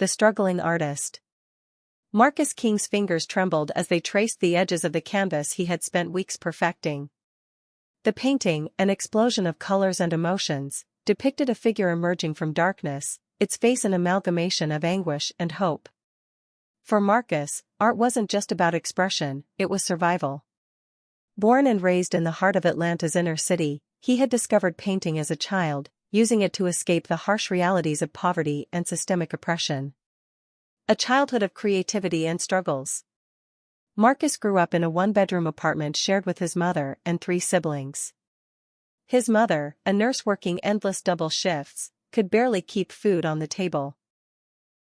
the struggling artist. Marcus King's fingers trembled as they traced the edges of the canvas he had spent weeks perfecting. The painting, an explosion of colors and emotions, depicted a figure emerging from darkness, its face an amalgamation of anguish and hope. For Marcus, art wasn't just about expression, it was survival. Born and raised in the heart of Atlanta's inner city, he had discovered painting as a child, using it to escape the harsh realities of poverty and systemic oppression. A childhood of creativity and struggles. Marcus grew up in a one-bedroom apartment shared with his mother and 3 siblings. His mother, a nurse working endless double shifts, could barely keep food on the table.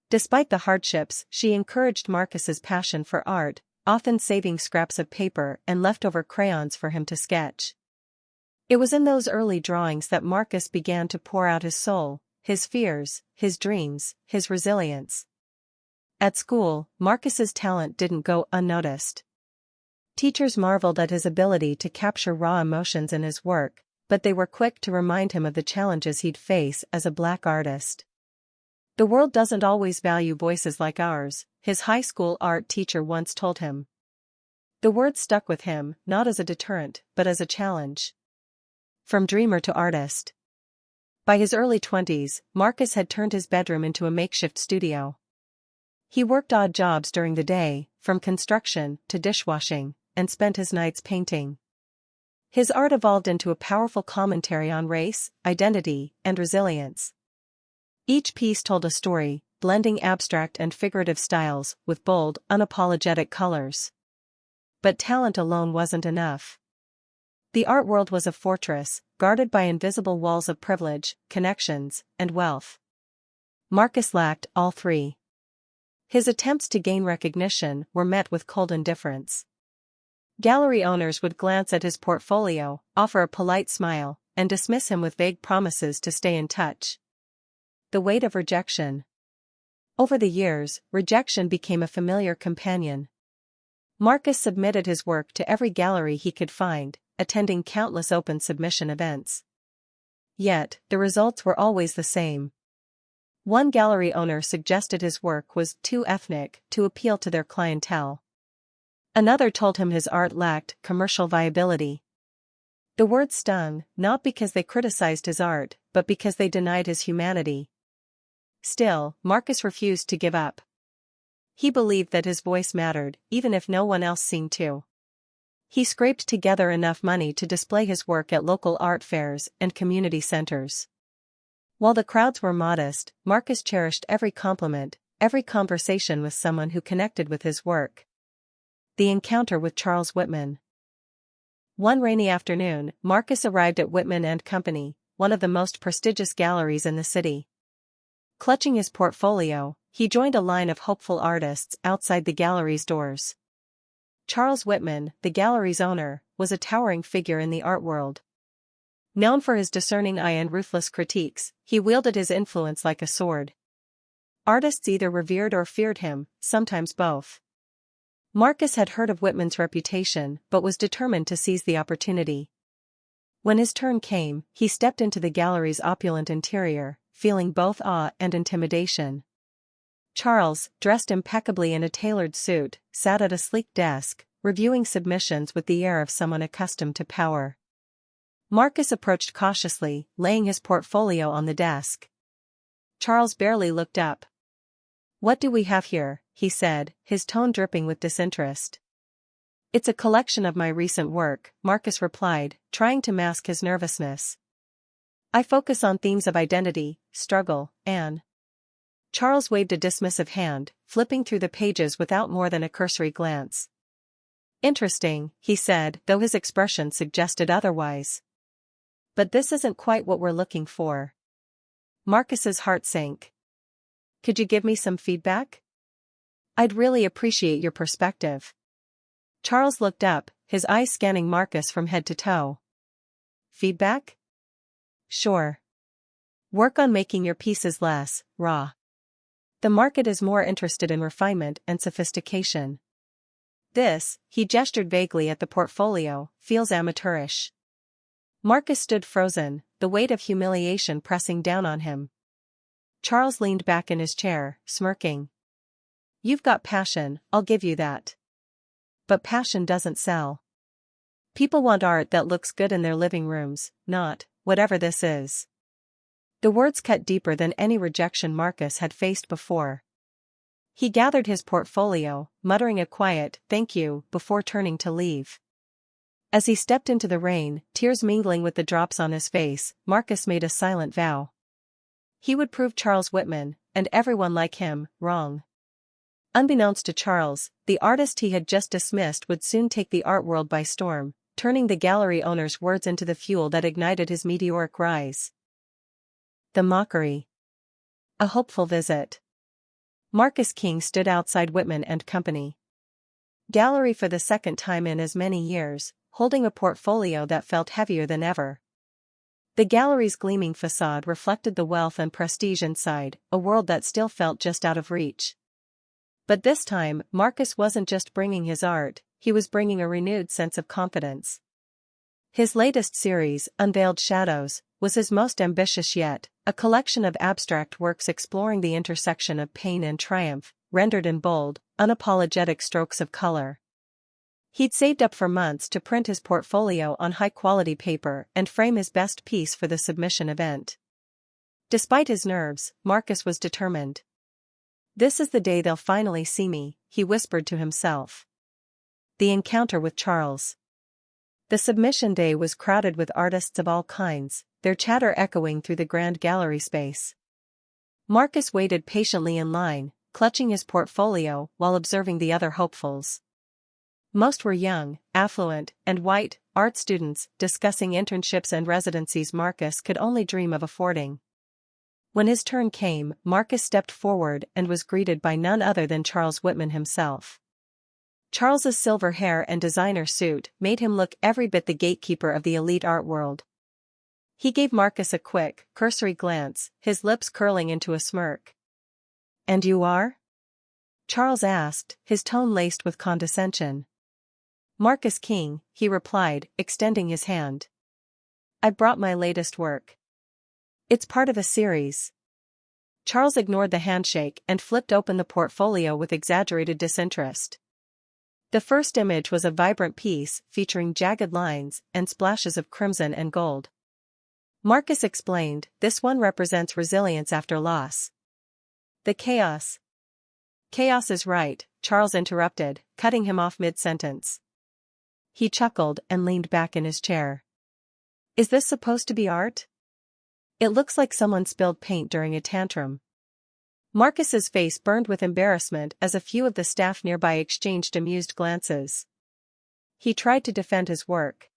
Despite the hardships, she encouraged Marcus's passion for art, often saving scraps of paper and leftover crayons for him to sketch. It was in those early drawings that Marcus began to pour out his soul, his fears, his dreams, his resilience. At school, Marcus's talent didn't go unnoticed. Teachers marveled at his ability to capture raw emotions in his work, but they were quick to remind him of the challenges he'd face as a black artist. "The world doesn't always value voices like ours," his high school art teacher once told him. The words stuck with him, not as a deterrent, but as a challenge. From dreamer to artist. By his early 20s, Marcus had turned his bedroom into a makeshift studio. He worked odd jobs during the day, from construction to dishwashing, and spent his nights painting. His art evolved into a powerful commentary on race, identity, and resilience. Each piece told a story, blending abstract and figurative styles with bold, unapologetic colors. But talent alone wasn't enough. The art world was a fortress, guarded by invisible walls of privilege, connections, and wealth. Marcus lacked all 3. His attempts to gain recognition were met with cold indifference. Gallery owners would glance at his portfolio, offer a polite smile, and dismiss him with vague promises to stay in touch. The weight of rejection. Over the years, rejection became a familiar companion. Marcus submitted his work to every gallery he could find, attending countless open submission events. Yet, the results were always the same. One gallery owner suggested his work was too ethnic to appeal to their clientele. Another told him his art lacked commercial viability. The words stung, not because they criticized his art, but because they denied his humanity. Still, Marcus refused to give up. He believed that his voice mattered, even if no one else seemed to. He scraped together enough money to display his work at local art fairs and community centers. While the crowds were modest, Marcus cherished every compliment, every conversation with someone who connected with his work. The encounter with Charles Whitman. One rainy afternoon, Marcus arrived at Whitman and Company, one of the most prestigious galleries in the city. Clutching his portfolio, he joined a line of hopeful artists outside the gallery's doors. Charles Whitman, the gallery's owner, was a towering figure in the art world. Known for his discerning eye and ruthless critiques, he wielded his influence like a sword. Artists either revered or feared him, sometimes both. Marcus had heard of Whitman's reputation but was determined to seize the opportunity. When his turn came, he stepped into the gallery's opulent interior, feeling both awe and intimidation. Charles, dressed impeccably in a tailored suit, sat at a sleek desk, reviewing submissions with the air of someone accustomed to power. Marcus approached cautiously, laying his portfolio on the desk. Charles barely looked up. "What do we have here?" he said, his tone dripping with disinterest. "It's a collection of my recent work," Marcus replied, trying to mask his nervousness. "I focus on themes of identity, struggle, and..." Charles waved a dismissive hand, flipping through the pages without more than a cursory glance. "Interesting," he said, though his expression suggested otherwise. "But this isn't quite what we're looking for." Marcus's heart sank. "Could you give me some feedback? I'd really appreciate your perspective." Charles looked up, his eyes scanning Marcus from head to toe. "Feedback? Sure. Work on making your pieces less raw. The market is more interested in refinement and sophistication. This," he gestured vaguely at the portfolio, "feels amateurish." Marcus stood frozen, the weight of humiliation pressing down on him. Charles leaned back in his chair, smirking. You've got passion, I'll give you that. But passion doesn't sell. People want art that looks good in their living rooms, not, whatever this is. The words cut deeper than any rejection Marcus had faced before. He gathered his portfolio, muttering a quiet, "thank you," before turning to leave. As he stepped into the rain, tears mingling with the drops on his face, Marcus made a silent vow. He would prove Charles Whitman, and everyone like him, wrong. Unbeknownst to Charles, the artist he had just dismissed would soon take the art world by storm, turning the gallery owner's words into the fuel that ignited his meteoric rise. The mockery. A hopeful visit. Marcus King stood outside Whitman and Company Gallery for the second time in as many years, holding a portfolio that felt heavier than ever. The gallery's gleaming facade reflected the wealth and prestige inside, a world that still felt just out of reach. But this time, Marcus wasn't just bringing his art, he was bringing a renewed sense of confidence. His latest series, Unveiled Shadows, was his most ambitious yet, a collection of abstract works exploring the intersection of pain and triumph, rendered in bold, unapologetic strokes of color. He'd saved up for months to print his portfolio on high-quality paper and frame his best piece for the submission event. Despite his nerves, Marcus was determined. "This is the day they'll finally see me," he whispered to himself. The encounter with Charles. The submission day was crowded with artists of all kinds, their chatter echoing through the grand gallery space. Marcus waited patiently in line, clutching his portfolio while observing the other hopefuls. Most were young, affluent, and white, art students discussing internships and residencies Marcus could only dream of affording. When his turn came, Marcus stepped forward and was greeted by none other than Charles Whitman himself. Charles's silver hair and designer suit made him look every bit the gatekeeper of the elite art world. He gave Marcus a quick, cursory glance, his lips curling into a smirk. "And you are?" Charles asked, his tone laced with condescension. "Marcus King," he replied, extending his hand. "I brought my latest work. It's part of a series." Charles ignored the handshake and flipped open the portfolio with exaggerated disinterest. The first image was a vibrant piece featuring jagged lines and splashes of crimson and gold. Marcus explained, "This one represents resilience after loss." "The chaos." "Chaos is right," Charles interrupted, cutting him off mid-sentence. He chuckled and leaned back in his chair. "Is this supposed to be art? It looks like someone spilled paint during a tantrum." Marcus's face burned with embarrassment as a few of the staff nearby exchanged amused glances. He tried to defend his work.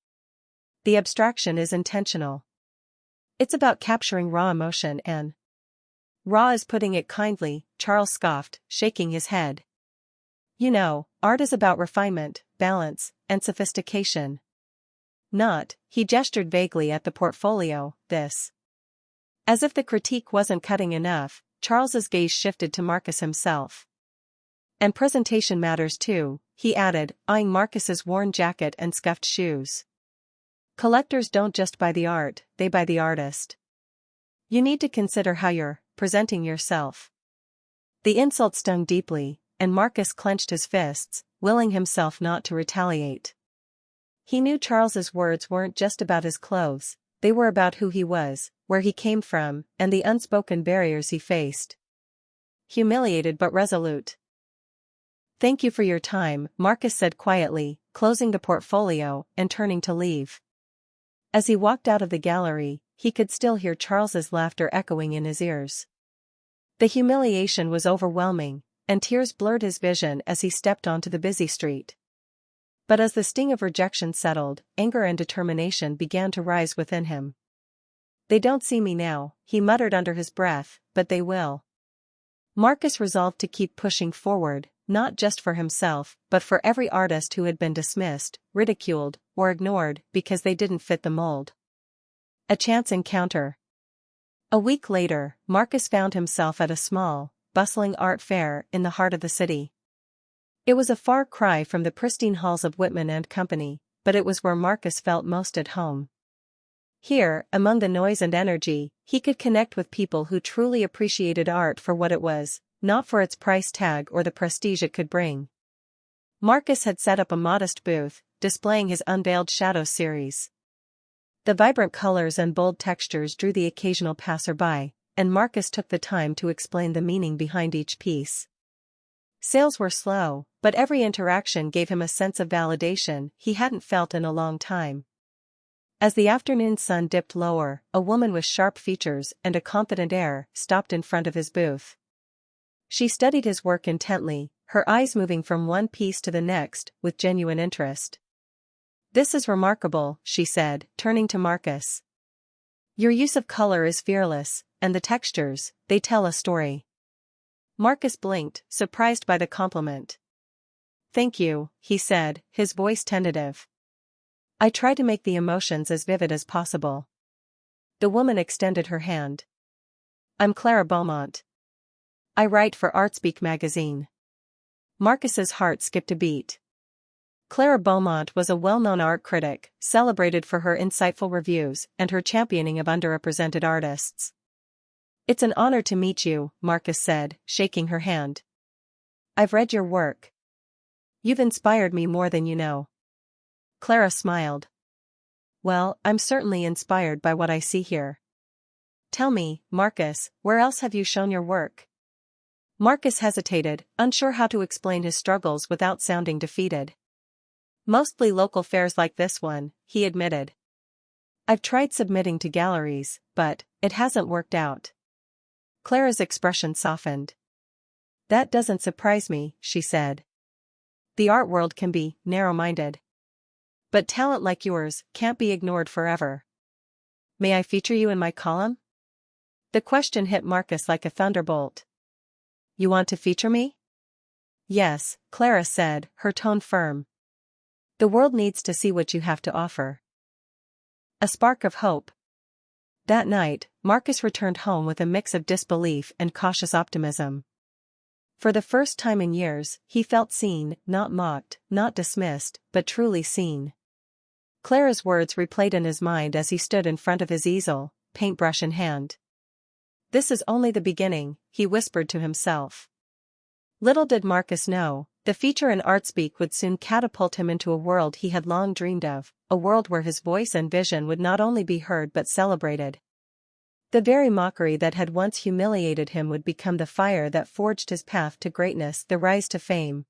"The abstraction is intentional. It's about capturing raw emotion and—" "Raw is putting it kindly," Charles scoffed, shaking his head. "You know, art is about refinement, balance, and sophistication. Not," he gestured vaguely at the portfolio, "this." As if the critique wasn't cutting enough, Charles's gaze shifted to Marcus himself. "And presentation matters too," he added, eyeing Marcus's worn jacket and scuffed shoes. "Collectors don't just buy the art, they buy the artist. You need to consider how you're presenting yourself." The insult stung deeply, and Marcus clenched his fists, willing himself not to retaliate. He knew Charles's words weren't just about his clothes, they were about who he was, where he came from, and the unspoken barriers he faced. Humiliated but resolute. "Thank you for your time," Marcus said quietly, closing the portfolio and turning to leave. As he walked out of the gallery, he could still hear Charles's laughter echoing in his ears. The humiliation was overwhelming, and tears blurred his vision as he stepped onto the busy street. But as the sting of rejection settled, anger and determination began to rise within him. "They don't see me now," he muttered under his breath, "but they will." Marcus resolved to keep pushing forward, not just for himself, but for every artist who had been dismissed, ridiculed, or ignored because they didn't fit the mold. A chance encounter. A week later, Marcus found himself at a small, bustling art fair in the heart of the city. It was a far cry from the pristine halls of Whitman and Company, but it was where Marcus felt most at home. Here, among the noise and energy, he could connect with people who truly appreciated art for what it was, not for its price tag or the prestige it could bring. Marcus had set up a modest booth, displaying his Unveiled Shadows series. The vibrant colors and bold textures drew the occasional passerby, and Marcus took the time to explain the meaning behind each piece. Sales were slow, but every interaction gave him a sense of validation he hadn't felt in a long time. As the afternoon sun dipped lower, a woman with sharp features and a confident air stopped in front of his booth. She studied his work intently, her eyes moving from one piece to the next with genuine interest. "This is remarkable," she said, turning to Marcus. "Your use of color is fearless, and the textures, they tell a story." Marcus blinked, surprised by the compliment. "Thank you," he said, his voice tentative. "I try to make the emotions as vivid as possible." The woman extended her hand. "I'm Clara Beaumont. I write for Artspeak magazine." Marcus's heart skipped a beat. Clara Beaumont was a well-known art critic, celebrated for her insightful reviews and her championing of underrepresented artists. "It's an honor to meet you," Marcus said, shaking her hand. "I've read your work. You've inspired me more than you know." Clara smiled. "Well, I'm certainly inspired by what I see here. Tell me, Marcus, where else have you shown your work?" Marcus hesitated, unsure how to explain his struggles without sounding defeated. "Mostly local fairs like this one," he admitted. "I've tried submitting to galleries, but it hasn't worked out." Clara's expression softened. "That doesn't surprise me," she said. "The art world can be narrow-minded. But talent like yours can't be ignored forever. May I feature you in my column?" The question hit Marcus like a thunderbolt. "You want to feature me?" "Yes," Clara said, her tone firm. "The world needs to see what you have to offer." A spark of hope. That night, Marcus returned home with a mix of disbelief and cautious optimism. For the first time in years, he felt seen, not mocked, not dismissed, but truly seen. Clara's words replayed in his mind as he stood in front of his easel, paintbrush in hand. "This is only the beginning," he whispered to himself. Little did Marcus know, the feature in Artspeak would soon catapult him into a world he had long dreamed of, a world where his voice and vision would not only be heard but celebrated. The very mockery that had once humiliated him would become the fire that forged his path to greatness, the rise to fame.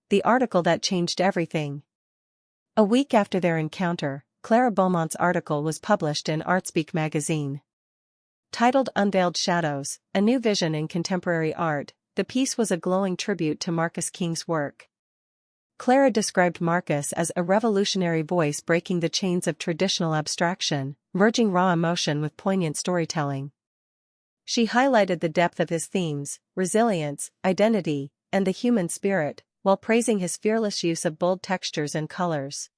The article that changed everything. A week after their encounter, Clara Beaumont's article was published in Artspeak magazine. Titled Unveiled Shadows, A New Vision in Contemporary Art, the piece was a glowing tribute to Marcus King's work. Clara described Marcus as a revolutionary voice breaking the chains of traditional abstraction, merging raw emotion with poignant storytelling. She highlighted the depth of his themes, resilience, identity, and the human spirit, while praising his fearless use of bold textures and colors.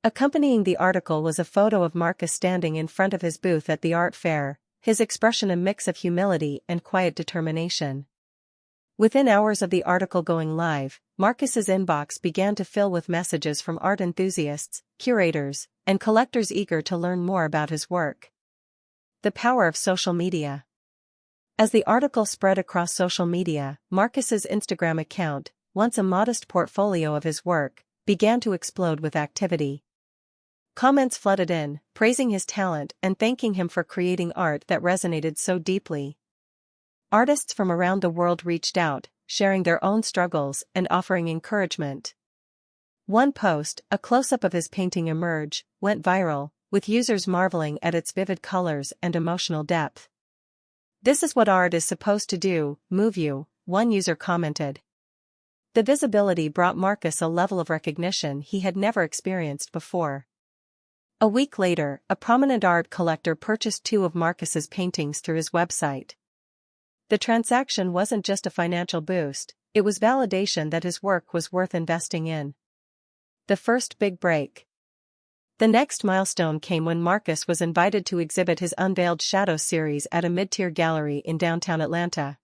Accompanying the article was a photo of Marcus standing in front of his booth at the art fair, his expression a mix of humility and quiet determination. Within hours of the article going live, Marcus's inbox began to fill with messages from art enthusiasts, curators, and collectors eager to learn more about his work. The power of social media. As the article spread across social media, Marcus's Instagram account, once a modest portfolio of his work, began to explode with activity. Comments flooded in, praising his talent and thanking him for creating art that resonated so deeply. Artists from around the world reached out, sharing their own struggles and offering encouragement. One post, a close-up of his painting Emerge, went viral, with users marveling at its vivid colors and emotional depth. "This is what art is supposed to do, move you," one user commented. The visibility brought Marcus a level of recognition he had never experienced before. A week later, a prominent art collector purchased 2 of Marcus's paintings through his website. The transaction wasn't just a financial boost, it was validation that his work was worth investing in. The first big break. The next milestone came when Marcus was invited to exhibit his Unveiled Shadows series at a mid-tier gallery in downtown Atlanta.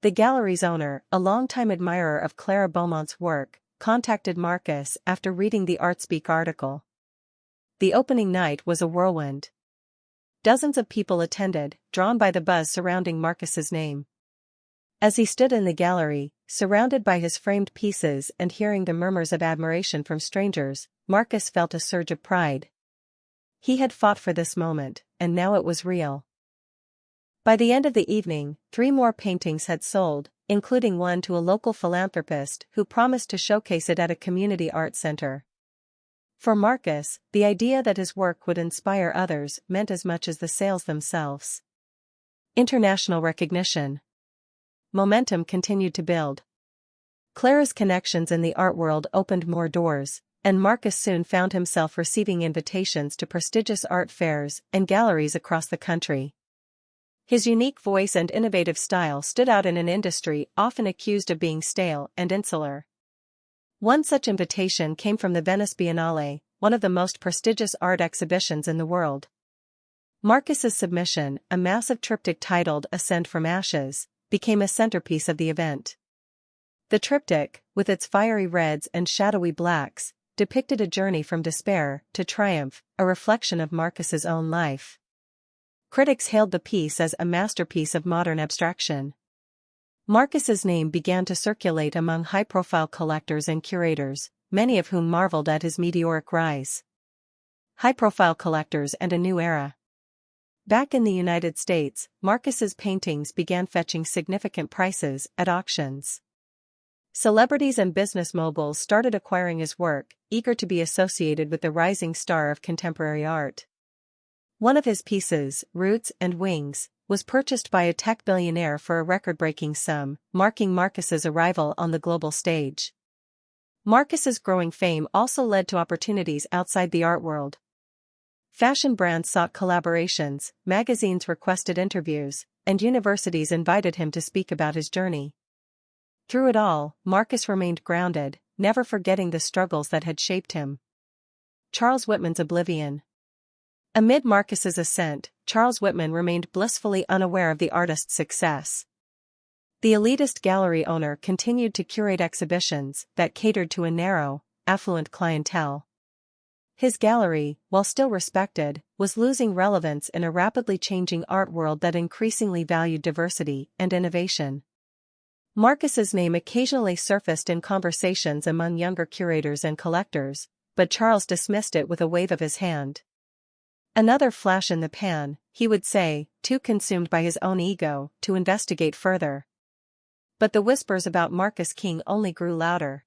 The gallery's owner, a longtime admirer of Clara Beaumont's work, contacted Marcus after reading the Artspeak article. the opening night was a whirlwind. Dozens of people attended, drawn by the buzz surrounding Marcus's name. As he stood in the gallery, surrounded by his framed pieces and hearing the murmurs of admiration from strangers, Marcus felt a surge of pride. He had fought for this moment, and now it was real. By the end of the evening, 3 more paintings had sold, including one to a local philanthropist who promised to showcase it at a community art center. For Marcus, the idea that his work would inspire others meant as much as the sales themselves. International recognition. Momentum continued to build. Clara's connections in the art world opened more doors, and Marcus soon found himself receiving invitations to prestigious art fairs and galleries across the country. His unique voice and innovative style stood out in an industry often accused of being stale and insular. One such invitation came from the Venice Biennale, one of the most prestigious art exhibitions in the world. Marcus's submission, a massive triptych titled Ascend from Ashes, became a centerpiece of the event. The triptych, with its fiery reds and shadowy blacks, depicted a journey from despair to triumph, a reflection of Marcus's own life. Critics hailed the piece as a masterpiece of modern abstraction. Marcus's name began to circulate among high-profile collectors and curators, many of whom marveled at his meteoric rise. High-profile collectors and a new era. Back in the United States, Marcus's paintings began fetching significant prices at auctions. Celebrities and business moguls started acquiring his work, eager to be associated with the rising star of contemporary art. One of his pieces, Roots and Wings, was purchased by a tech billionaire for a record-breaking sum, marking Marcus's arrival on the global stage. Marcus's growing fame also led to opportunities outside the art world. Fashion brands sought collaborations, magazines requested interviews, and universities invited him to speak about his journey. Through it all, Marcus remained grounded, never forgetting the struggles that had shaped him. Charles Whitman's oblivion. Amid Marcus's ascent, Charles Whitman remained blissfully unaware of the artist's success. The elitist gallery owner continued to curate exhibitions that catered to a narrow, affluent clientele. His gallery, while still respected, was losing relevance in a rapidly changing art world that increasingly valued diversity and innovation. Marcus's name occasionally surfaced in conversations among younger curators and collectors, but Charles dismissed it with a wave of his hand. Another flash in the pan, he would say, too consumed by his own ego to investigate further. But the whispers about Marcus King only grew louder.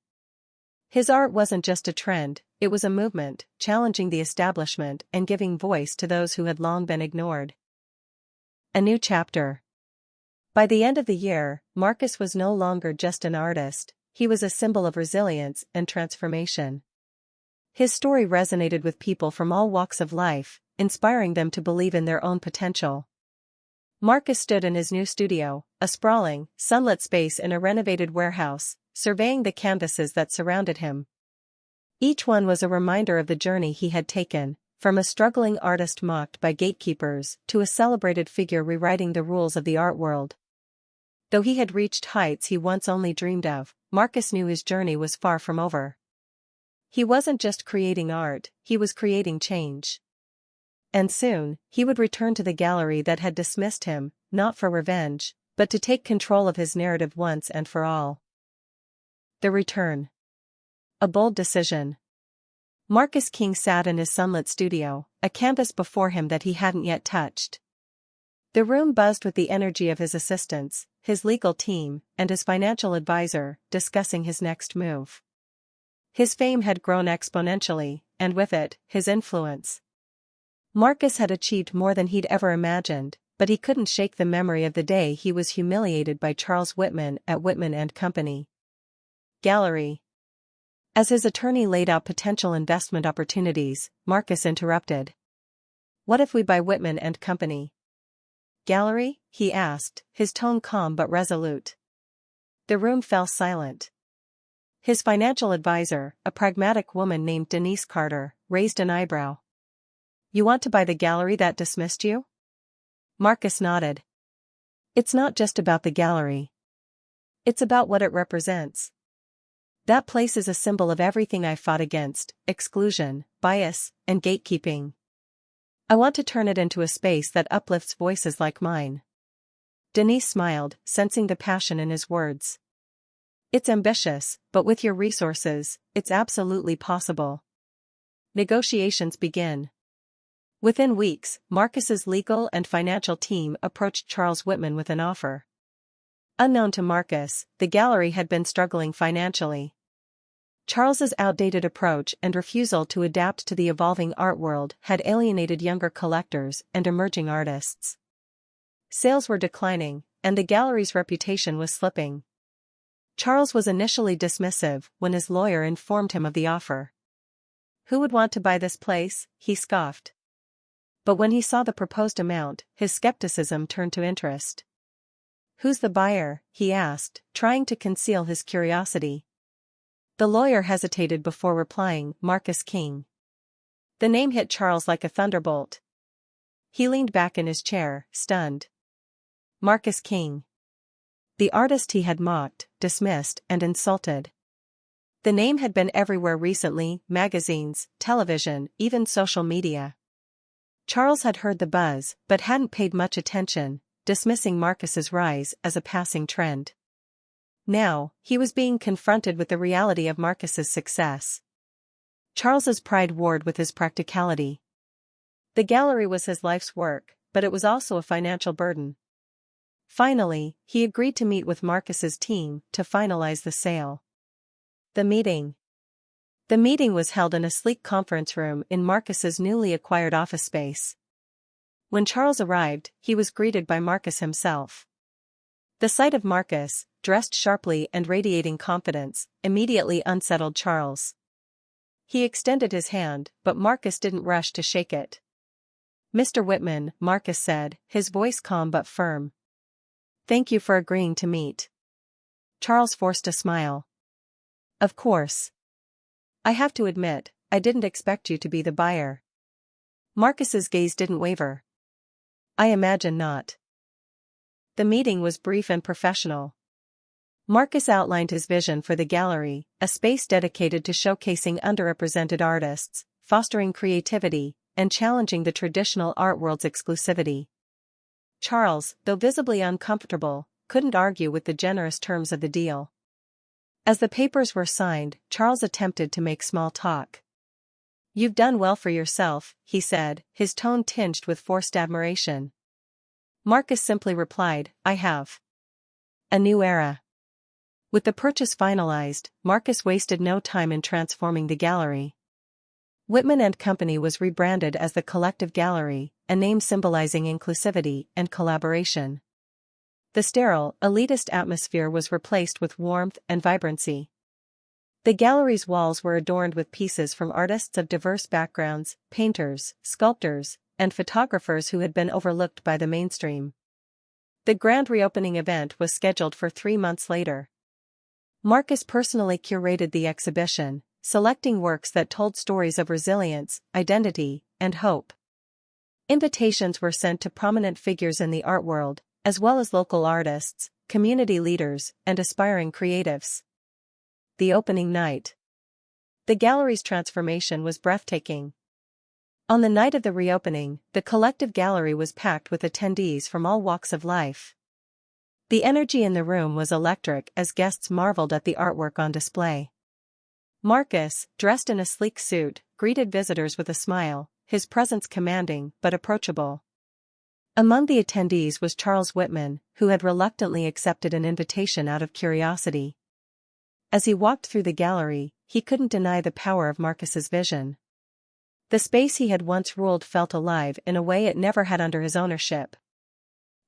His art wasn't just a trend, it was a movement, challenging the establishment and giving voice to those who had long been ignored. A new chapter. By the end of the year, Marcus was no longer just an artist, he was a symbol of resilience and transformation. His story resonated with people from all walks of life, inspiring them to believe in their own potential. Marcus stood in his new studio, a sprawling, sunlit space in a renovated warehouse, surveying the canvases that surrounded him. Each one was a reminder of the journey he had taken, from a struggling artist mocked by gatekeepers to a celebrated figure rewriting the rules of the art world. Though he had reached heights he once only dreamed of, Marcus knew his journey was far from over. He wasn't just creating art, he was creating change. And soon, he would return to the gallery that had dismissed him, not for revenge, but to take control of his narrative once and for all. The return. A bold decision. Marcus King sat in his sunlit studio, a canvas before him that he hadn't yet touched. The room buzzed with the energy of his assistants, his legal team, and his financial advisor, discussing his next move. His fame had grown exponentially, and with it, his influence. Marcus had achieved more than he'd ever imagined, but he couldn't shake the memory of the day he was humiliated by Charles Whitman at Whitman & Company. Gallery. As his attorney laid out potential investment opportunities, Marcus interrupted. "What if we buy Whitman & Company?" "Gallery?" he asked, his tone calm but resolute. The room fell silent. His financial advisor, a pragmatic woman named Denise Carter, raised an eyebrow. "You want to buy the gallery that dismissed you?" Marcus nodded. "It's not just about the gallery. It's about what it represents. That place is a symbol of everything I fought against: exclusion, bias, and gatekeeping. I want to turn it into a space that uplifts voices like mine." Denise smiled, sensing the passion in his words. "It's ambitious, but with your resources, it's absolutely possible." Negotiations begin. Within weeks, Marcus's legal and financial team approached Charles Whitman with an offer. Unknown to Marcus, the gallery had been struggling financially. Charles's outdated approach and refusal to adapt to the evolving art world had alienated younger collectors and emerging artists. Sales were declining, and the gallery's reputation was slipping. Charles was initially dismissive when his lawyer informed him of the offer. "Who would want to buy this place?" he scoffed. But when he saw the proposed amount, his skepticism turned to interest. "Who's the buyer?" he asked, trying to conceal his curiosity. The lawyer hesitated before replying, "Marcus King." The name hit Charles like a thunderbolt. He leaned back in his chair, stunned. Marcus King. The artist he had mocked, dismissed, and insulted. The name had been everywhere recently: magazines, television, even social media. Charles had heard the buzz, but hadn't paid much attention, dismissing Marcus's rise as a passing trend. Now, he was being confronted with the reality of Marcus's success. Charles's pride warred with his practicality. The gallery was his life's work, but it was also a financial burden. Finally, he agreed to meet with Marcus's team to finalize the sale. The meeting. The meeting was held in a sleek conference room in Marcus's newly acquired office space. When Charles arrived, he was greeted by Marcus himself. The sight of Marcus, dressed sharply and radiating confidence, immediately unsettled Charles. He extended his hand, but Marcus didn't rush to shake it. "Mr. Whitman," Marcus said, his voice calm but firm. "Thank you for agreeing to meet." Charles forced a smile. "Of course. I have to admit, I didn't expect you to be the buyer." Marcus's gaze didn't waver. "I imagine not." The meeting was brief and professional. Marcus outlined his vision for the gallery, a space dedicated to showcasing underrepresented artists, fostering creativity, and challenging the traditional art world's exclusivity. Charles, though visibly uncomfortable, couldn't argue with the generous terms of the deal. As the papers were signed, Charles attempted to make small talk. "You've done well for yourself," he said, his tone tinged with forced admiration. Marcus simply replied, "I have. A new era." With the purchase finalized, Marcus wasted no time in transforming the gallery. Whitman and Company was rebranded as the Collective Gallery, a name symbolizing inclusivity and collaboration. The sterile, elitist atmosphere was replaced with warmth and vibrancy. The gallery's walls were adorned with pieces from artists of diverse backgrounds, painters, sculptors, and photographers who had been overlooked by the mainstream. The grand reopening event was scheduled for 3 months later. Marcus personally curated the exhibition, selecting works that told stories of resilience, identity, and hope. Invitations were sent to prominent figures in the art world, as well as local artists, community leaders, and aspiring creatives. The opening night. The gallery's transformation was breathtaking. On the night of the reopening, the Collective Gallery was packed with attendees from all walks of life. The energy in the room was electric as guests marveled at the artwork on display. Marcus, dressed in a sleek suit, greeted visitors with a smile, his presence commanding but approachable. Among the attendees was Charles Whitman, who had reluctantly accepted an invitation out of curiosity. As he walked through the gallery, he couldn't deny the power of Marcus's vision. The space he had once ruled felt alive in a way it never had under his ownership.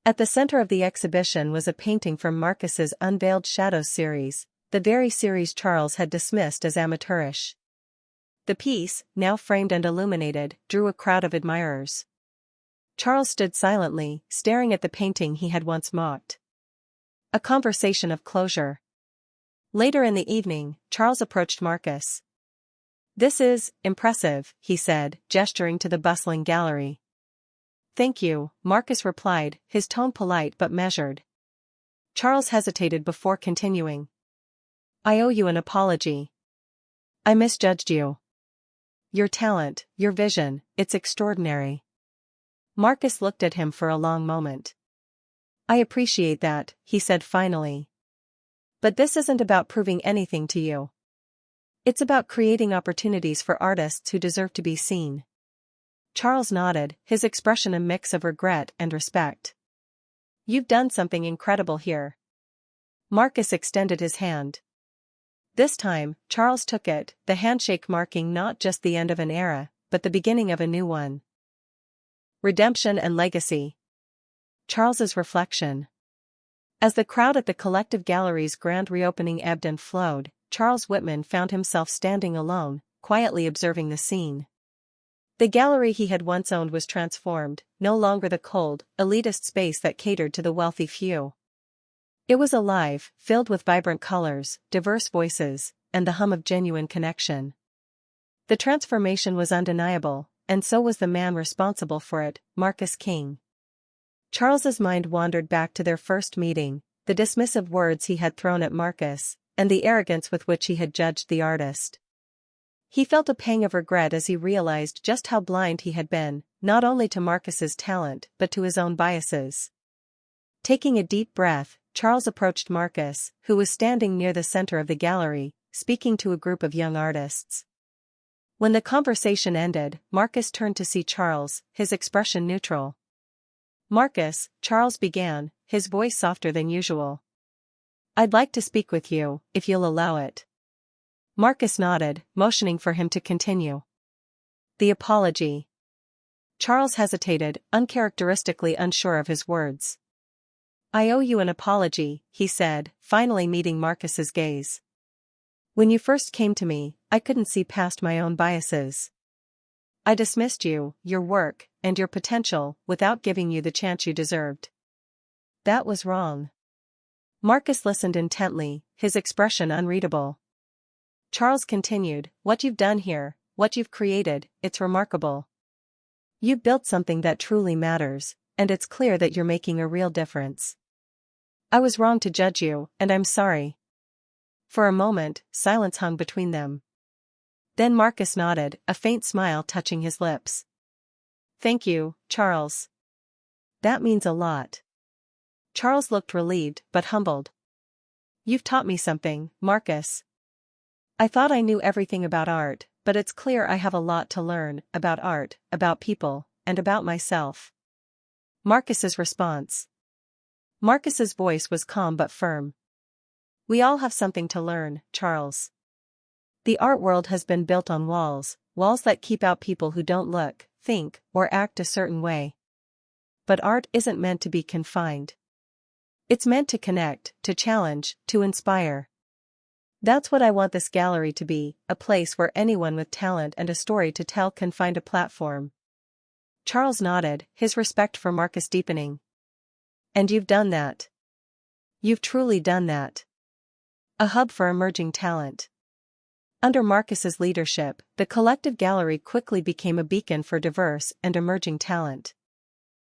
At the center of the exhibition was a painting from Marcus's Unveiled Shadows series, the very series Charles had dismissed as amateurish. The piece, now framed and illuminated, drew a crowd of admirers. Charles stood silently, staring at the painting he had once mocked. A conversation of closure. Later in the evening, Charles approached Marcus. "This is impressive," he said, gesturing to the bustling gallery. "Thank you," Marcus replied, his tone polite but measured. Charles hesitated before continuing. I owe you an apology. I misjudged you. Your talent, your vision, it's extraordinary. Marcus looked at him for a long moment. I appreciate that, he said finally. But this isn't about proving anything to you. It's about creating opportunities for artists who deserve to be seen. Charles nodded, his expression a mix of regret and respect. You've done something incredible here. Marcus extended his hand. This time, Charles took it, the handshake marking not just the end of an era, but the beginning of a new one. Redemption and legacy. Charles's reflection. As the crowd at the Collective Gallery's grand reopening ebbed and flowed, Charles Whitman found himself standing alone, quietly observing the scene. The gallery he had once owned was transformed, no longer the cold, elitist space that catered to the wealthy few. It was alive, filled with vibrant colors, diverse voices, and the hum of genuine connection. The transformation was undeniable, and so was the man responsible for it, Marcus King. Charles's mind wandered back to their first meeting, the dismissive words he had thrown at Marcus, and the arrogance with which he had judged the artist. He felt a pang of regret as he realized just how blind he had been, not only to Marcus's talent but to his own biases. Taking a deep breath, Charles approached Marcus, who was standing near the center of the gallery, speaking to a group of young artists. When the conversation ended, Marcus turned to see Charles, his expression neutral. Marcus, Charles began, his voice softer than usual. I'd like to speak with you, if you'll allow it. Marcus nodded, motioning for him to continue. The apology. Charles hesitated, uncharacteristically unsure of his words. I owe you an apology, he said, finally meeting Marcus's gaze. When you first came to me, I couldn't see past my own biases. I dismissed you, your work, and your potential, without giving you the chance you deserved. That was wrong. Marcus listened intently, his expression unreadable. Charles continued, what you've done here, what you've created, it's remarkable. You've built something that truly matters, and it's clear that you're making a real difference. I was wrong to judge you, and I'm sorry. For a moment, silence hung between them. Then Marcus nodded, a faint smile touching his lips. Thank you, Charles. That means a lot. Charles looked relieved, but humbled. You've taught me something, Marcus. I thought I knew everything about art, but it's clear I have a lot to learn, about art, about people, and about myself. Marcus's response. Marcus's voice was calm but firm. We all have something to learn, Charles. The art world has been built on walls, walls that keep out people who don't look, think, or act a certain way. But art isn't meant to be confined. It's meant to connect, to challenge, to inspire. That's what I want this gallery to be, a place where anyone with talent and a story to tell can find a platform. Charles nodded, his respect for Marcus deepening. And you've done that. You've truly done that. A hub for emerging talent. Under Marcus's leadership, the Collective Gallery quickly became a beacon for diverse and emerging talent.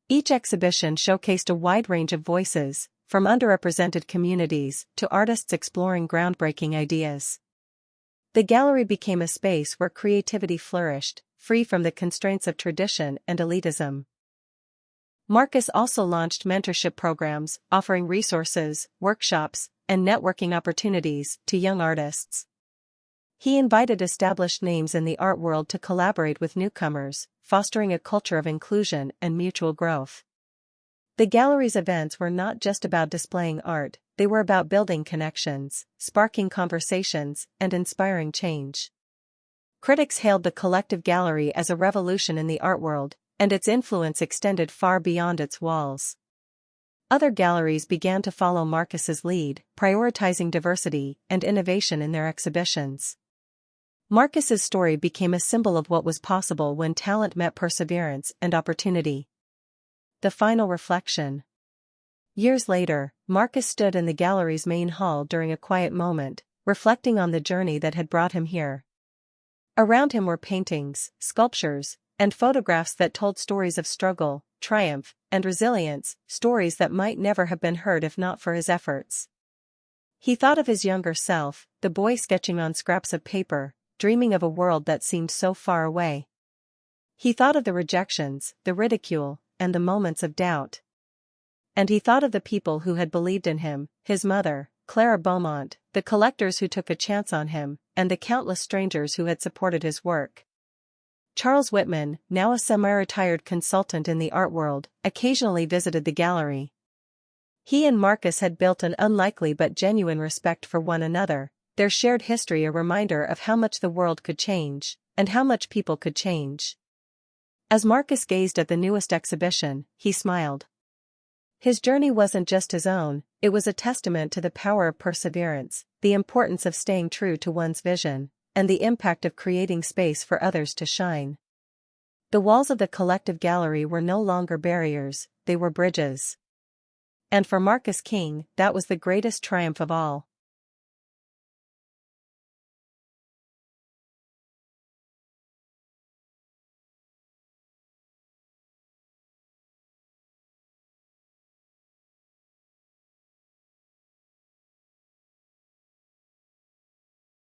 Each exhibition showcased a wide range of voices, from underrepresented communities to artists exploring groundbreaking ideas. The gallery became a space where creativity flourished, free from the constraints of tradition and elitism. Marcus also launched mentorship programs, offering resources, workshops, and networking opportunities to young artists. He invited established names in the art world to collaborate with newcomers, fostering a culture of inclusion and mutual growth. The gallery's events were not just about displaying art, they were about building connections, sparking conversations, and inspiring change. Critics hailed the Collective Gallery as a revolution in the art world, and its influence extended far beyond its walls. Other galleries began to follow Marcus's lead, prioritizing diversity and innovation in their exhibitions. Marcus's story became a symbol of what was possible when talent met perseverance and opportunity. The final reflection. Years later, Marcus stood in the gallery's main hall during a quiet moment, reflecting on the journey that had brought him here. Around him were paintings, sculptures, and photographs that told stories of struggle, triumph, and resilience, stories that might never have been heard if not for his efforts. He thought of his younger self, the boy sketching on scraps of paper, dreaming of a world that seemed so far away. He thought of the rejections, the ridicule, and the moments of doubt. And he thought of the people who had believed in him, his mother, Clara Beaumont, the collectors who took a chance on him, and the countless strangers who had supported his work. Charles Whitman, now a semi-retired consultant in the art world, occasionally visited the gallery. He and Marcus had built an unlikely but genuine respect for one another, their shared history a reminder of how much the world could change, and how much people could change. As Marcus gazed at the newest exhibition, he smiled. His journey wasn't just his own, it was a testament to the power of perseverance, the importance of staying true to one's vision, and the impact of creating space for others to shine. The walls of the collective gallery were no longer barriers, they were bridges. And for Marcus King, that was the greatest triumph of all.